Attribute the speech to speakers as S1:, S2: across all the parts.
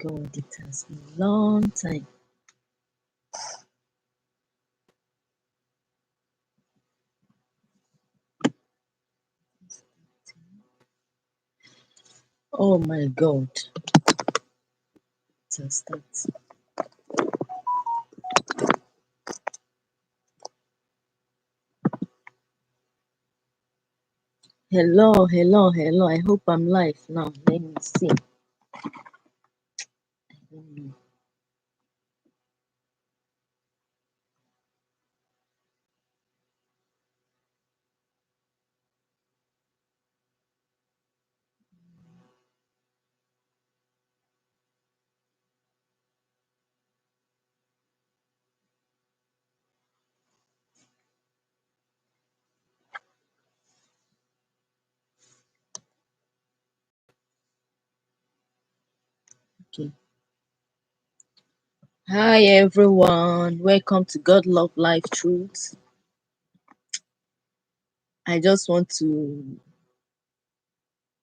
S1: God, it has been a long time. Oh my God, it has started. Hello, hello, hello. I hope I'm live now. Let me see. I don't know. Okay. Hi everyone. Welcome to God Love Life Truth. I just want to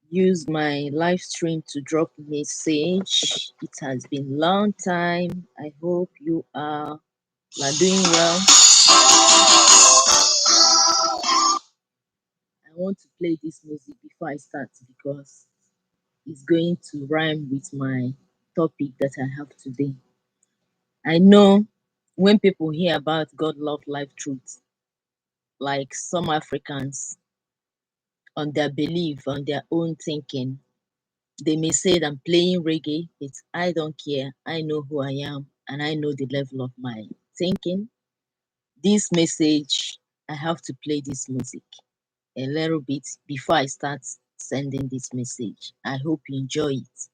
S1: use my live stream to drop a message. It has been a long time. I hope you are doing well. I want to play this music before I start because it's going to rhyme with my topic that I have today. I know when people hear about God Love Life Truth, like some Africans, on their belief, on their own thinking, they may say that I'm playing reggae, but I don't care. I know who I am and I know the level of my thinking. This message, I have to play this music a little bit before I start sending this message. I hope you enjoy it.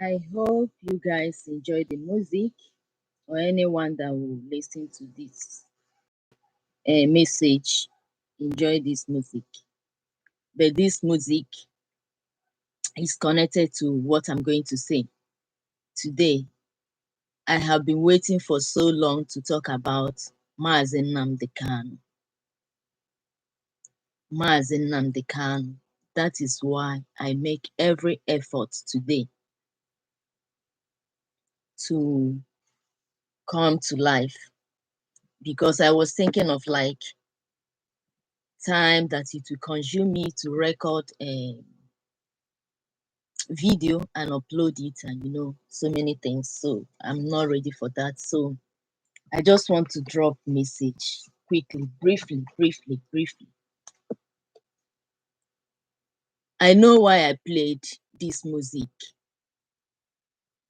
S1: I hope you guys enjoy the music, or anyone that will listen to this message enjoy this music. But this music is connected to what I'm going to say today. I have been waiting for so long to talk about Mazi Nnamdi Kanu. Mazi Nnamdi Kanu. That is why I make every effort today to come to life, because I was thinking of like time that it will consume me to record a video and upload it, and so many things. So I'm not ready for that. So I just want to drop message quickly, briefly. I know why I played this music.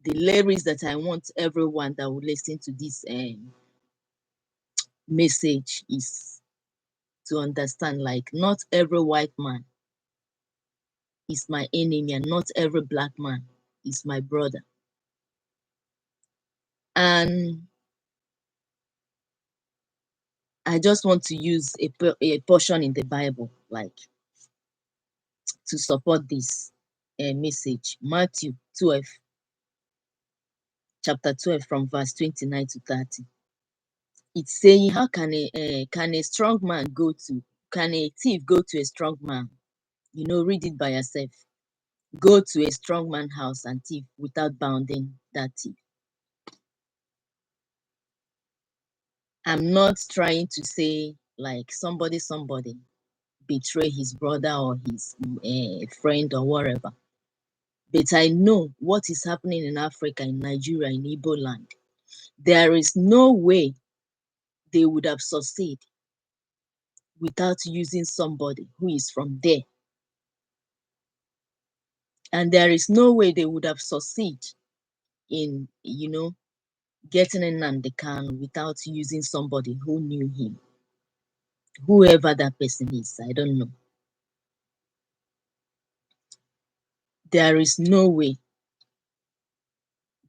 S1: The lyrics that I want everyone that will listen to this message is to understand, like, not every white man is my enemy and not every black man is my brother. And I just want to use a portion in the Bible, like, to support this message. Matthew 12, chapter 12, from verse 29 to 30. It's saying, how can a strong man can a thief go to a strong man? Read it by yourself. Go to a strong man's house and thief without bounding that thief. I'm not trying to say like somebody betray his brother or his friend or whatever. But I know what is happening in Africa, in Nigeria, in Igbo land. There is no way they would have succeeded without using somebody who is from there. And there is no way they would have succeeded in, getting Nnamdi Kanu without using somebody who knew him. Whoever that person is, I don't know. There is no way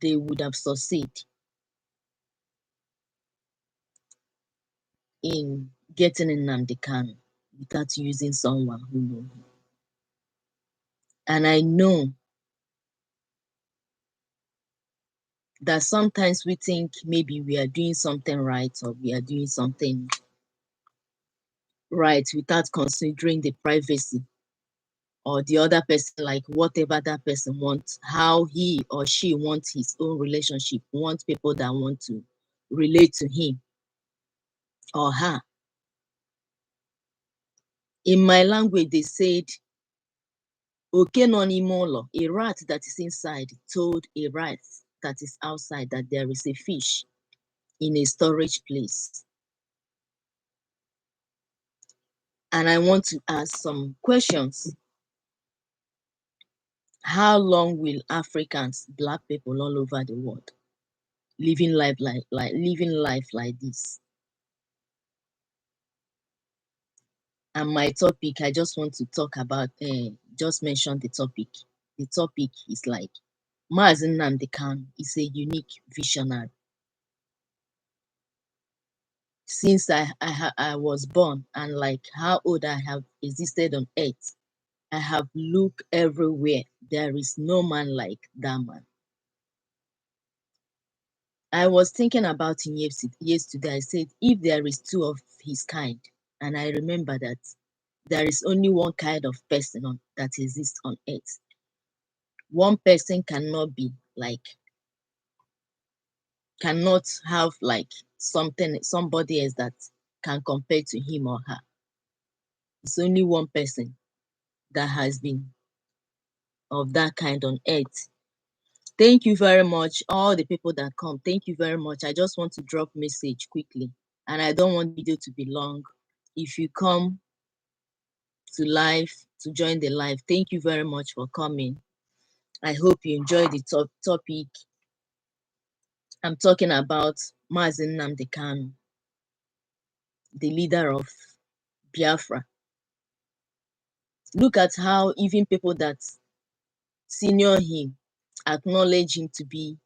S1: they would have succeeded in getting Nnamdi Kanu without using someone who knew him. And I know that sometimes we think maybe we are doing something right or we are doing something right without considering the privacy or the other person, like whatever that person wants, how he or she wants his own relationship, wants people that want to relate to him or her. In my language, they said, Oke no n'ime ụlọ, a rat that is inside told a rat that is outside that there is a fish in a storage place. And I want to ask some questions. How long will Africans, black people all over the world, living life like this? And my topic, I just want to talk about, just mention the topic. The topic is like, Mazi Nnamdi Kanu is a unique visionary. Since I was born and like how old I have existed on earth, I have looked everywhere. There is no man like that man. I was thinking about him yesterday. I said, if there is two of his kind, and I remember that there is only one kind of person that exists on earth. One person cannot be like, cannot have like somebody else that can compare to him or her. It's only one person that has been of that kind on earth. Thank you very much, all the people that come. Thank you very much. I just want to drop message quickly, and I don't want video to be long. If you come to live, to join the live, thank you very much for coming. I hope you enjoy the topic. I'm talking about Mazi Nnamdi Kanu, the leader of Biafra. Look at how even people that senior him acknowledge him to be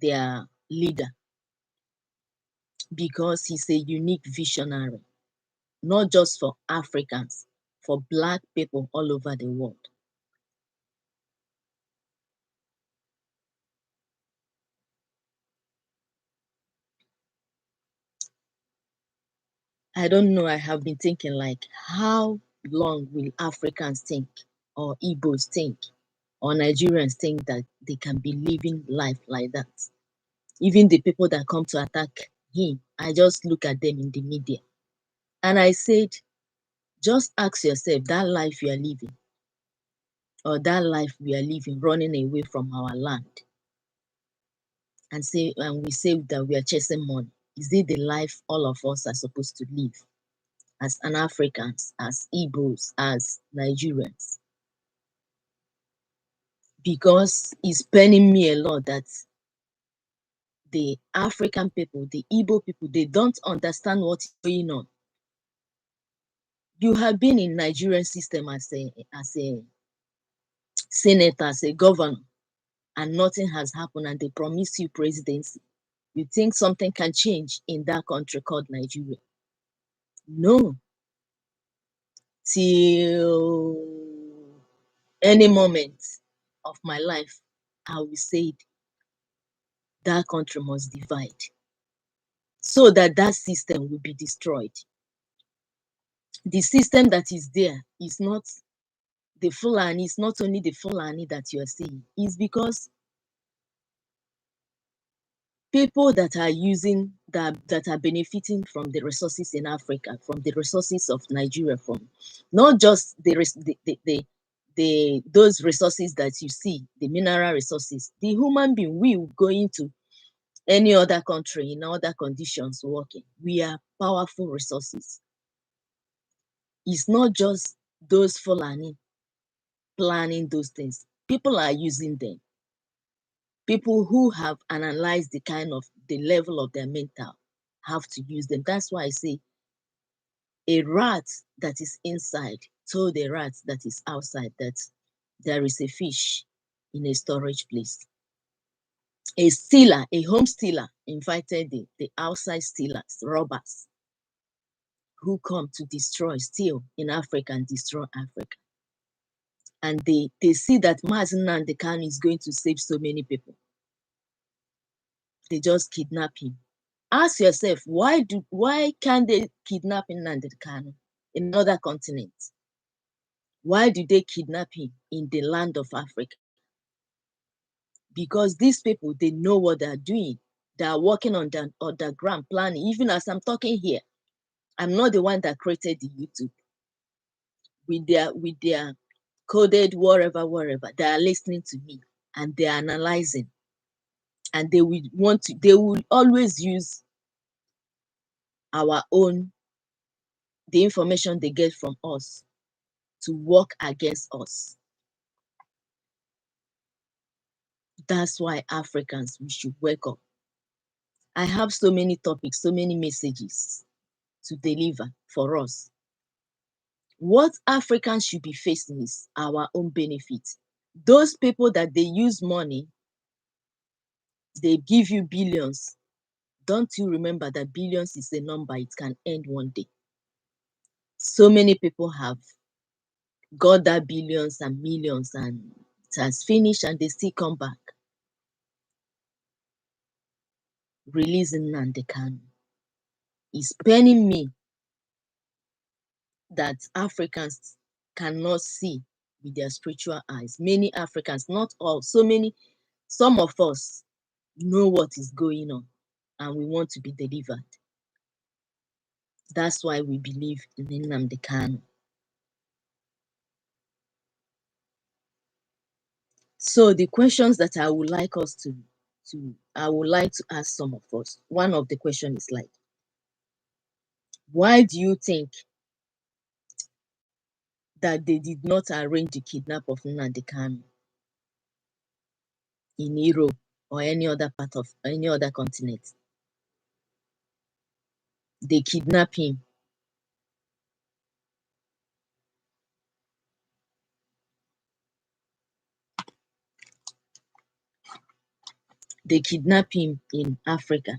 S1: their leader, because he's a unique visionary, not just for Africans, for black people all over the world. I don't know, I have been thinking like, how long will Africans think, or Igbos think, or Nigerians think that they can be living life like that? Even the people that come to attack him, I just look at them in the media. And I said, just ask yourself, that life you are living, or that life we are living, running away from our land, and we say that we are chasing money. Is it the life all of us are supposed to live as an Africans, as Igbos, as Nigerians? Because it's paining me a lot that the African people, the Igbo people, they don't understand what's going on. You have been in Nigerian system as a senator, as a governor, and nothing has happened, and they promise you presidency. You think something can change in that country called Nigeria? No. Till any moment of my life, I will say that country must divide so that that system will be destroyed. The system that is there is not the Fulani, it's not only the Fulani that you are seeing, it's because people that are using that are benefiting from the resources in Africa, from the resources of Nigeria, from not just the those resources that you see, the mineral resources, the human being, we go into any other country in other conditions working. We are powerful resources. It's not just those Fulani planning those things. People are using them. People who have analyzed the kind of the level of their mental have to use them. That's why I say a rat that is inside told a rat that is outside that there is a fish in a storage place. A stealer, a home stealer, invited the outside stealers, robbers, who come to destroy, steal in Africa and destroy Africa. And they see that Mazi Nnamdi Kanu is going to save so many people. They just kidnap him. Ask yourself, why can't they kidnap Nnamdi Kanu in another continent? Why do they kidnap him in the land of Africa? Because these people, they know what they're doing. They are working on the underground planning. Even as I'm talking here, I'm not the one that created the YouTube. With their coded wherever, they are listening to me and they are analyzing. And they will always use our own, the information they get from us, to work against us. That's why Africans, we should wake up. I have so many topics, so many messages to deliver for us. What Africans should be facing is our own benefit. Those people that they use money, they give you billions. Don't you remember that billions is a number, it can end one day. So many people have got that billions and millions and it has finished and they still come back. Releasing Nnamdi Kanu is paining me that Africans cannot see with their spiritual eyes. Many Africans, not all, some of us know what is going on and we want to be delivered. That's why we believe in Nnamdi Kanu. So the questions that I would like us I would like to ask some of us. One of the questions is like, why do you think that they did not arrange the kidnap of Nnamdi Kanu in Europe or any other part of any other continent? They kidnap him. They kidnap him in Africa.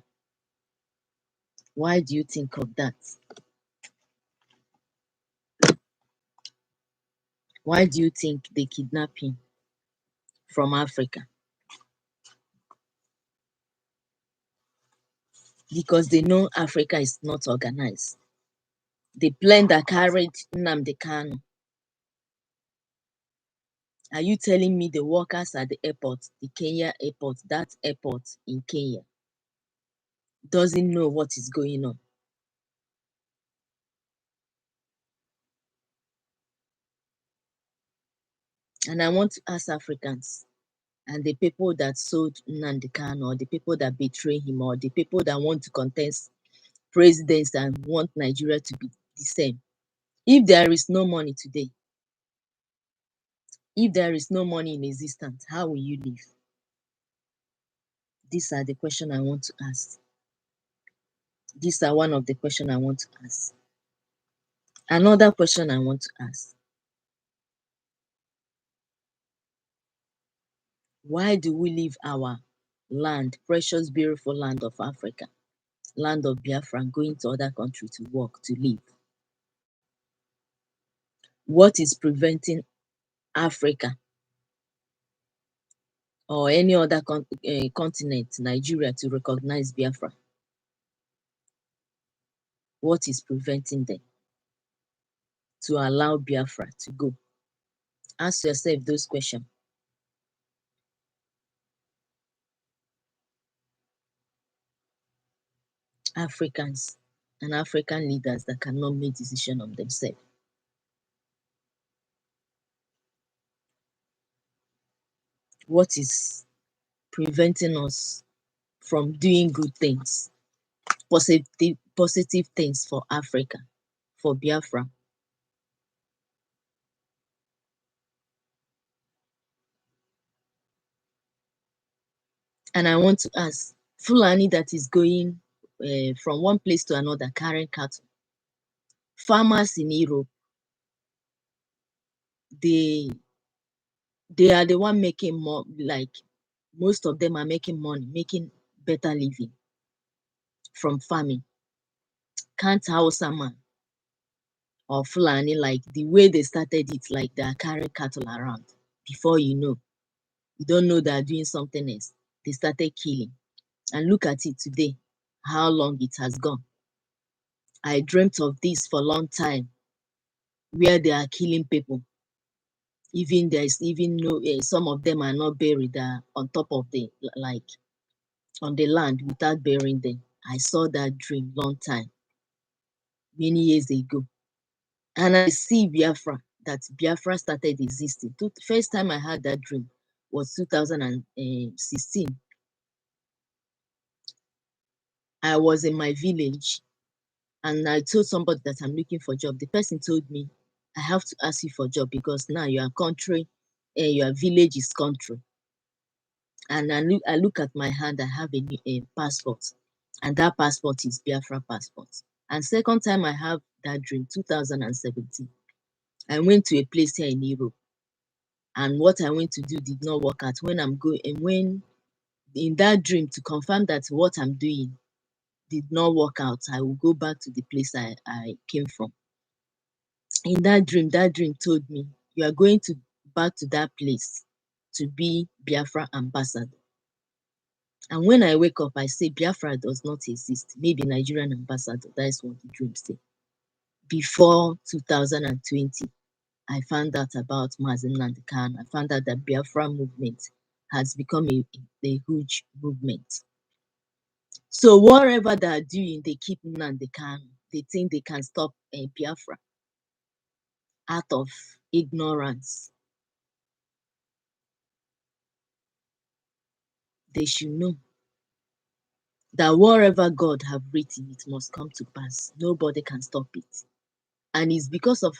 S1: Why do you think of that? Why do you think they kidnap him from Africa? Because they know Africa is not organized. The plane that carried Nnamdi Kanu, are you telling me the workers at the airport, the Kenya airport, that airport in Kenya, doesn't know what is going on? And I want to ask Africans, and the people that sold Nnamdi Kanu, or the people that betray him, or the people that want to contest presidents and want Nigeria to be the same. If there is no money today, if there is no money in existence, how will you live? These are the questions I want to ask. These are one of the questions I want to ask. Another question I want to ask. Why do we leave our land, precious, beautiful land of Africa, land of Biafra, going to other countries to work, to live? What is preventing Africa or any other continent, Nigeria, to recognize Biafra? What is preventing them to allow Biafra to go? Ask yourself those questions. Africans and African leaders that cannot make decisions of themselves. What is preventing us from doing good things, positive things for Africa, for Biafra? And I want to ask, Fulani that is going from one place to another carrying cattle, farmers in Europe, they are the one making more, like most of them are making money, making better living from farming. Can't Hausa man or Fulani, like the way they started it, like they are carrying cattle around. Before you don't know they are doing something else. They started killing. And look at it today, how long it has gone. I dreamt of this for a long time, where they are killing people. Even there's even no, some of them are not buried on top of the, like, on the land without burying them. I saw that dream long time, many years ago. And I see Biafra, that Biafra started existing. First time I had that dream was 2016. I was in my village and I told somebody that I'm looking for a job. The person told me, I have to ask you for a job because now your country, your village is country. And I look at my hand, I have a passport. And that passport is Biafra passport. And second time I have that dream, 2017. I went to a place here in Europe. And what I went to do did not work out. When I'm going, and when in that dream, to confirm that what I'm doing did not work out, I will go back to the place I came from. In that dream told me, you are going to back to that place to be Biafra ambassador. And when I wake up, I say Biafra does not exist. Maybe Nigerian ambassador. That is what the dream said. Before 2020, I found out about Mazi Nnamdi Kanu. I found out that Biafra movement has become a huge movement. So whatever they are doing, they keep Nnamdi Kanu. They think they can stop Biafra out of ignorance. They should know that whatever God have written, it must come to pass. Nobody can stop it. And it's because of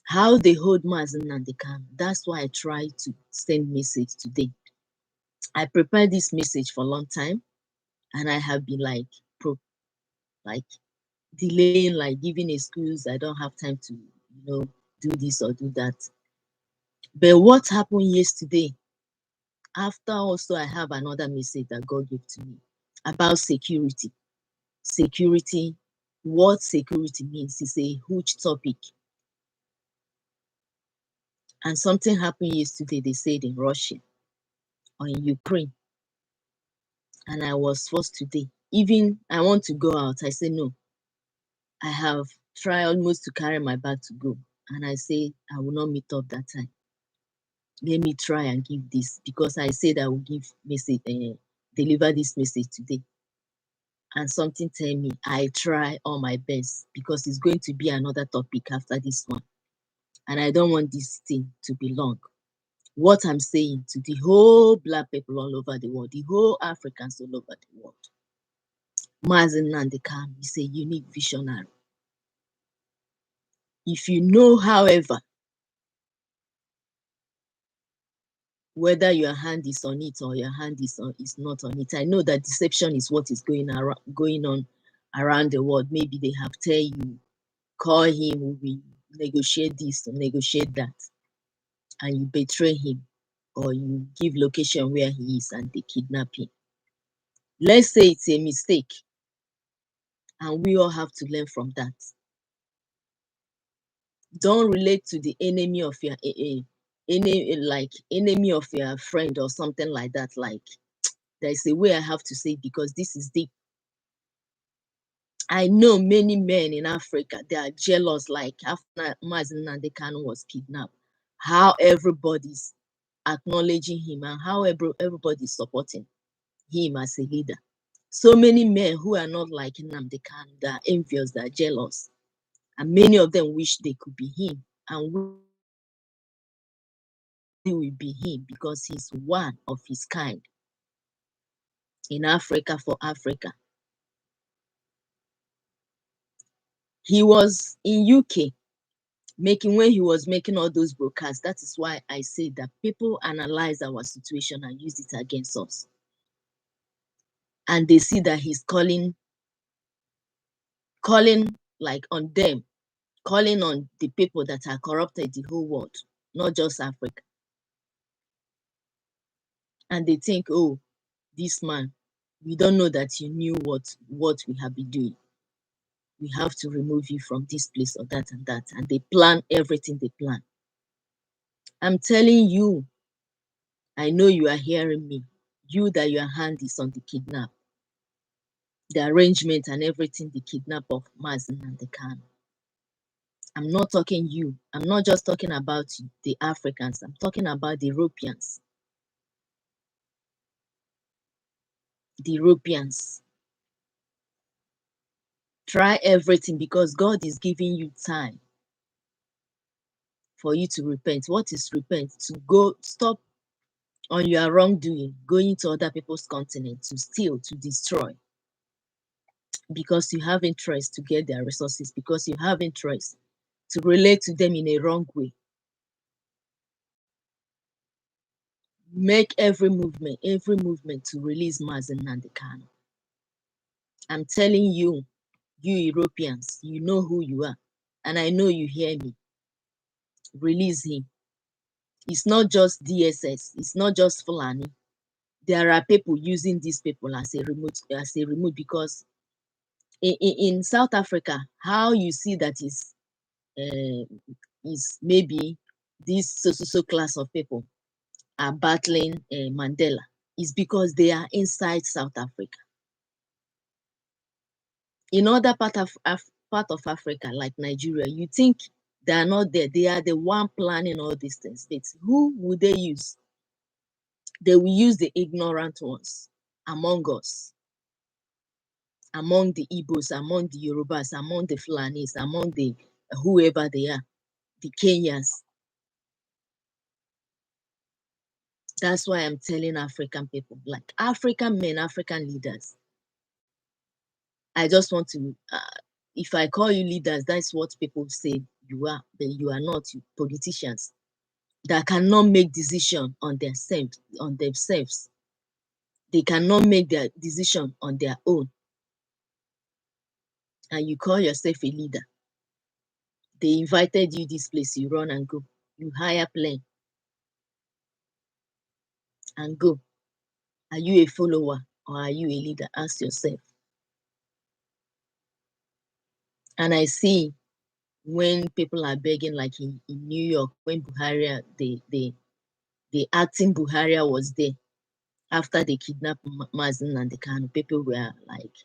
S1: how they hold Mazi Nnamdi Kanu. That's why I try to send message today. I prepared this message for a long time, and I have been like delaying, like giving excuse. I don't have time to, do this or do that. But what happened yesterday? After also, I have another message that God gave to me about security. Security, what security means is a huge topic. And something happened yesterday, they said in Russia or in Ukraine. And I was forced today. Even I want to go out. I say no. I have tried almost to carry my bag to go. And I say I will not meet up that time. Let me try and give this, because I said I will give message, deliver this message today. And something tell me I try all my best, because it's going to be another topic after this one. And I don't want this thing to be long. what I'm saying to the whole Black people all over the world, the whole Africans all over the world. Mazi Nnamdi Kanu is a unique visionary. If you know, however, whether your hand is on it or your hand is not on it, I know that deception is what is going on around the world. Maybe they have tell you, call him, we negotiate this or negotiate that, and you betray him, or you give location where he is and they kidnap him. Let's say it's a mistake, and we all have to learn from that. Don't relate to the enemy of your enemy of your friend or something like that. Like, there's a way I have to say it because this is deep. I know many men in Africa, they are jealous, like after Mazi Nnamdi Kanu was kidnapped, how everybody's acknowledging him and how everybody's supporting him as a leader. So many men who are not like Nnamdi Kanu, they are envious, they are jealous. And many of them wish they could be him. And we will be him because he's one of his kind in Africa for Africa. He was in UK when he was making all those broadcasts. That is why I say that people analyze our situation and use it against us. And they see that he's calling like on them, calling on the people that are corrupted the whole world, not just Africa. And they think, oh, this man, we don't know that you knew what we have been doing. We have to remove you from this place or that and that. And they plan everything they plan. I'm telling you, I know you are hearing me. You that your hand is on the kidnap, the arrangement and everything, the kidnap of Mazi Nnamdi Kanu. I'm not talking you. I'm not just talking about the Africans. I'm talking about the Europeans. The Europeans. Try everything because God is giving you time for you to repent. What is repent? To go stop on your wrongdoing, going to other people's continent to steal, to destroy. Because you have interest to get their resources, because you have interest to relate to them in a wrong way. Make every movement to release Mazi Nnamdi Kanu. I'm telling you, you Europeans, you know who you are. And I know you hear me. Release him. It's not just DSS. It's not just Fulani. There are people using these people as a remote because in South Africa, how you see that is maybe this so class of people are battling Mandela is because they are inside South Africa. In other part of Africa, like Nigeria, you think they are not there. They are the one planning all these things. It's who would they use? They will use the ignorant ones among us, among the Igbos, among the Yorubas, among the Fulanis, among the whoever they are, the Kenyans. That's why I'm telling African people, like African men, African leaders. I just want to, if I call you leaders, that's what people say you are, but you are not, you politicians that cannot make decision on themselves. They cannot make their decision on their own. And you call yourself a leader. They invited you this place, you run and go. You hire plane and go. Are you a follower or are you a leader? Ask yourself. And I see when people are begging, like in New York, when Buhari, the acting Buhari was there, after they kidnapped Mazi Nnamdi Kanu, people were like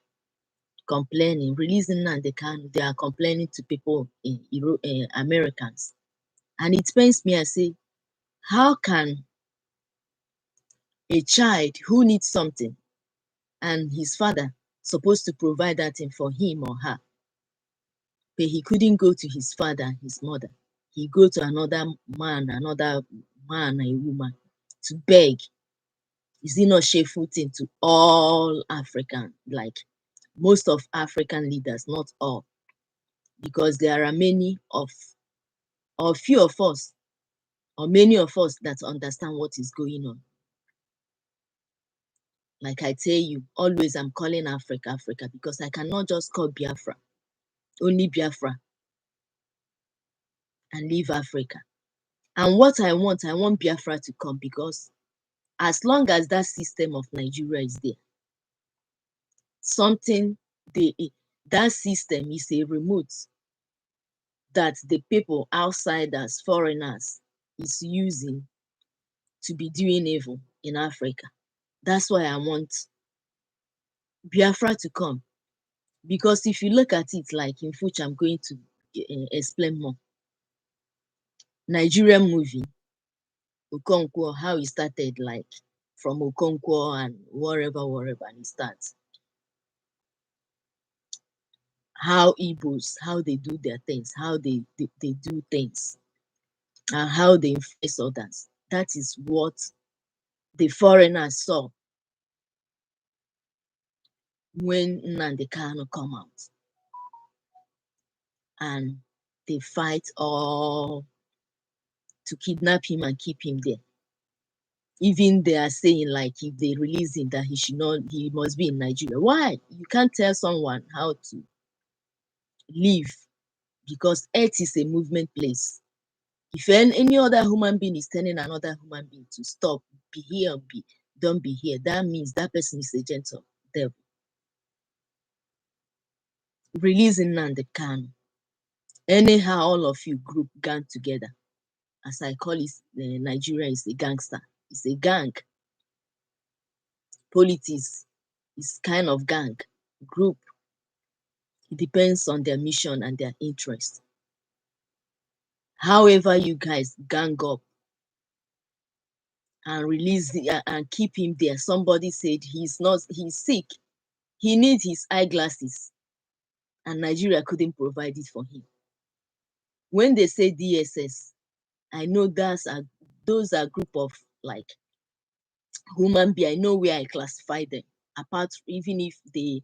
S1: complaining, releasing Nnamdi Kanu. They are complaining to people in Americans. And it pains me, I say, how can a child who needs something and his father supposed to provide that thing for him or her, but he couldn't go to his father and his mother. He go to another man, another man or a woman, to beg? Is it not shameful thing to all African, like most of African leaders, not all, because there are many of, or few of us, or many of us that understand what is going on. Like I tell you, always I'm calling Africa, Africa, because I cannot just call Biafra, only Biafra, and leave Africa. And what I want Biafra to come, because as long as that system of Nigeria is there, something, that system is a remote that the people, outsiders, foreigners, is using to be doing evil in Africa. That's why I want Biafra to come. Because if you look at it, like in future, I'm going to explain more. Nigerian movie, Okonkwo, how it started, like from Okonkwo and wherever, and it starts. How Igbos, how they do their things, how they do things, and how they influence others. That is what the foreigners saw when Nnamdi Kanu come out, and they fight all to kidnap him and keep him there. Even they are saying, like, if they release him, that he must be in Nigeria. Why? You can't tell someone how to live, because earth is a movement place. If any other human being is telling another human being to stop, be here, don't be here, that means that person is a gentle devil. Releasing Nnamdi Kanu. Anyhow, all of you group gang together. As I call it, Nigeria is a gangster. It's a gang. Politics is kind of gang, group. It depends on their mission and their interest. However, you guys gang up and release and keep him there. Somebody said he's sick. He needs his eyeglasses, and Nigeria couldn't provide it for him. When they say DSS, I know those are group of, like, human being. I know where I classify them. Apart, even if they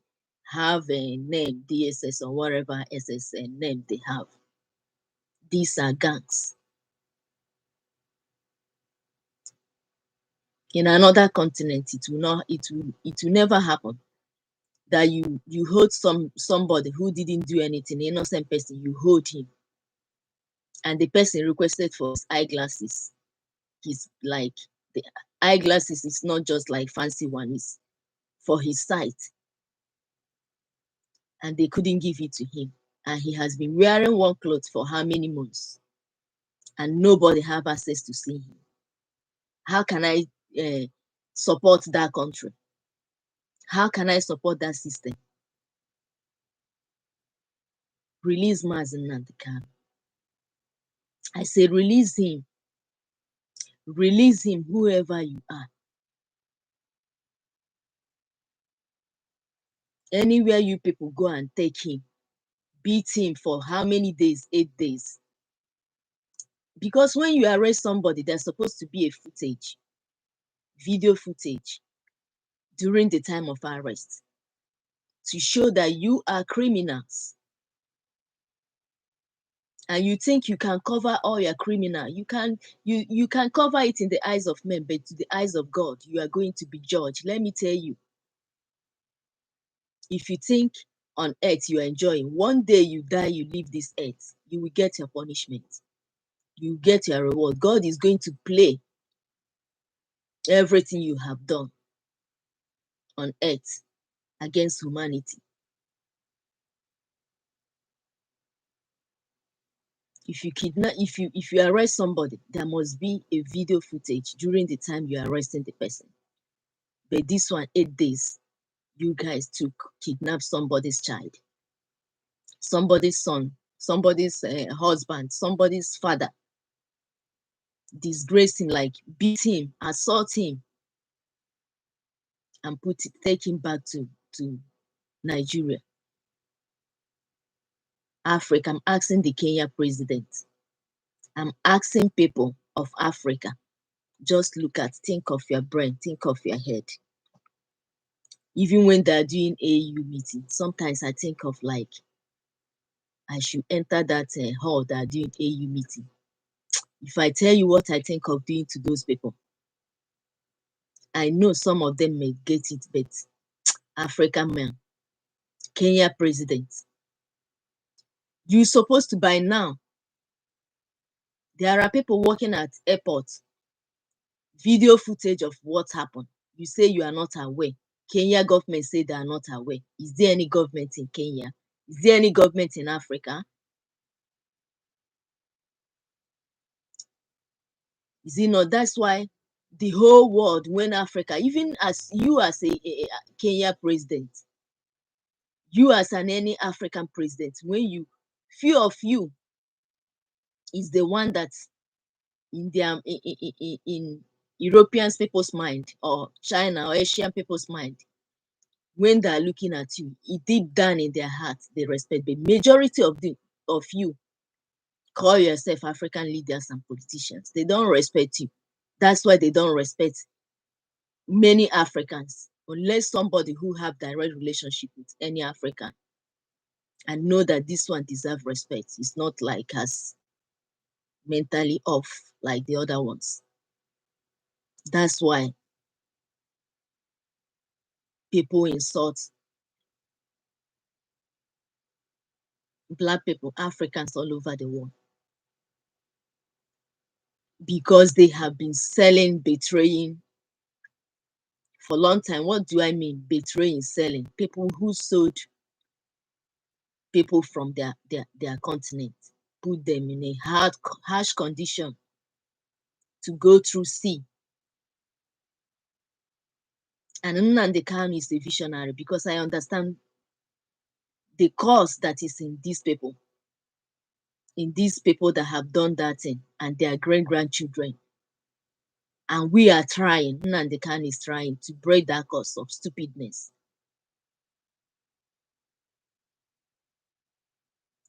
S1: have a name, DSS or whatever SSN name they have, these are gangs. In another continent, it will never happen that you hold somebody who didn't do anything, innocent person, you hold him, and the person requested for his eyeglasses. He's like, the eyeglasses is not just like fancy one, it's for his sight, and they couldn't give it to him, and he has been wearing one cloth for how many months, and nobody have access to see him. How can I support that country? How can I support that system? Release Mazi Nnamdi Kanu. I say release him. Release him, whoever you are. Anywhere you people go and take him, beat him for how many days? 8 days. Because when you arrest somebody, there's supposed to be a footage, video footage, during the time of arrest, to show that you are criminals. And you think you can cover all your criminal. You can cover it in the eyes of men, but to the eyes of God, you are going to be judged. Let me tell you, if you think on earth you are enjoying, one day you die, you leave this earth, you will get your punishment. You get your reward. God is going to play everything you have done on earth against humanity. If you kidnap, if you arrest somebody, there must be a video footage during the time you are arresting the person. But this one, 8 days, you guys kidnap somebody's child, somebody's son, somebody's husband, somebody's father, disgrace him, like beat him, assault him, and take him back to Nigeria. Africa, I'm asking the Kenya president, I'm asking people of Africa, Just think of your brain, think of your head. Even when they're doing AU meeting, sometimes I think of like, I should enter that hall that are doing AU meeting. If I tell you what I think of doing to those people, I know some of them may get it, but African man, Kenya president, you supposed to by now. There are people working at airports, video footage of what happened. You say you are not aware. Kenya government say they are not aware. Is there any government in Kenya? Is there any government in Africa? Is it not? That's why the whole world, when Africa, even as you as a Kenya president, you as any African president, when you, few of you is the one that's in their in European people's mind or China or Asian people's mind, when they're looking at you, it deep down in their hearts, they respect. The majority of you call yourself African leaders and politicians. They don't respect you. That's why they don't respect many Africans, unless somebody who have direct relationship with any African and know that this one deserve respect. It's not like us mentally off like the other ones. That's why people insult Black people, Africans all over the world, because they have been selling, betraying for a long time. What do I mean? Betraying, selling. People who sold people from their continent, put them in a harsh condition to go through sea. And Nnamdi Kanu is a visionary, because I understand the cause that is in these people that have done that thing, and their great-grandchildren. And we are trying, Nnamdi Kanu is trying to break that cause of stupidness.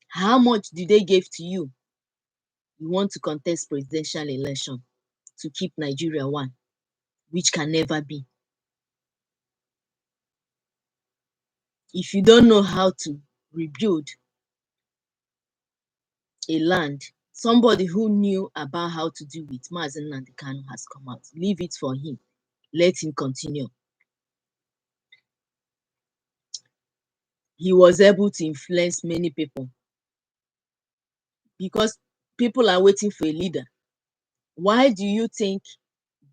S1: How much do they give to you? You want to contest presidential election to keep Nigeria one, which can never be. If you don't know how to rebuild a land, somebody who knew about how to do it, Mazi Nnamdi Kanu, has come out. Leave it for him. Let him continue. He was able to influence many people, because people are waiting for a leader. Why do you think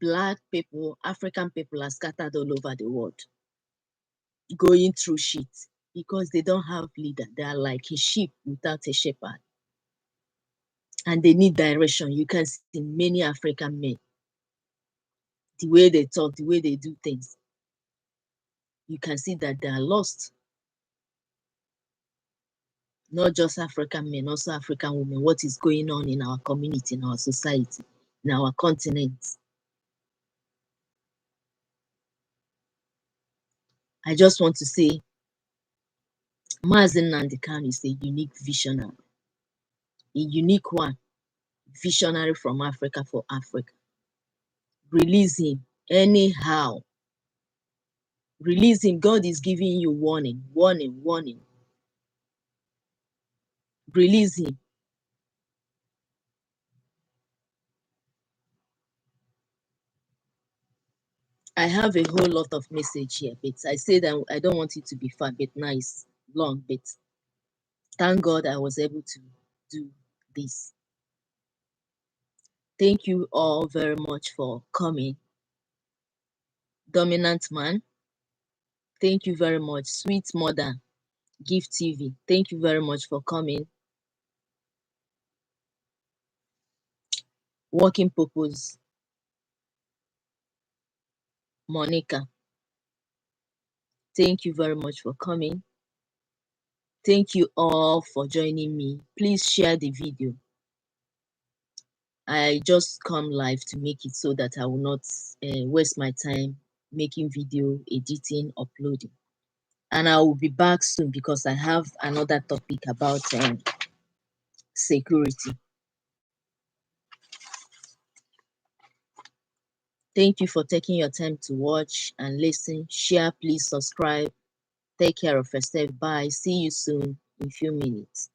S1: Black people, African people are scattered all over the world, going through shit? Because they don't have leader. They are like a sheep without a shepherd. And they need direction. You can see many African men, the way they talk, the way they do things, you can see that they are lost. Not just African men, also African women. What is going on in our community, in our society, in our continent? I just want to say, Mazi Nnamdi Kanu is a unique visionary, a unique one, visionary from Africa for Africa. Release him anyhow. Release him. God is giving you warning, warning, warning. Release him. I have a whole lot of message here, but I said I don't want it to be far, but nice, long, but thank God I was able to do this. Thank you all very much for coming. Dominant Man, thank you very much. Sweet Mother, Gift TV, thank you very much for coming. Working Purpose, Monica, thank you very much for coming. Thank you all for joining me. Please share the video. I just come live to make it so that I will not waste my time making video, editing, uploading. And I will be back soon, because I have another topic about security. Thank you for taking your time to watch and listen. Share, please subscribe. Take care of yourself. Bye. See you soon in a few minutes.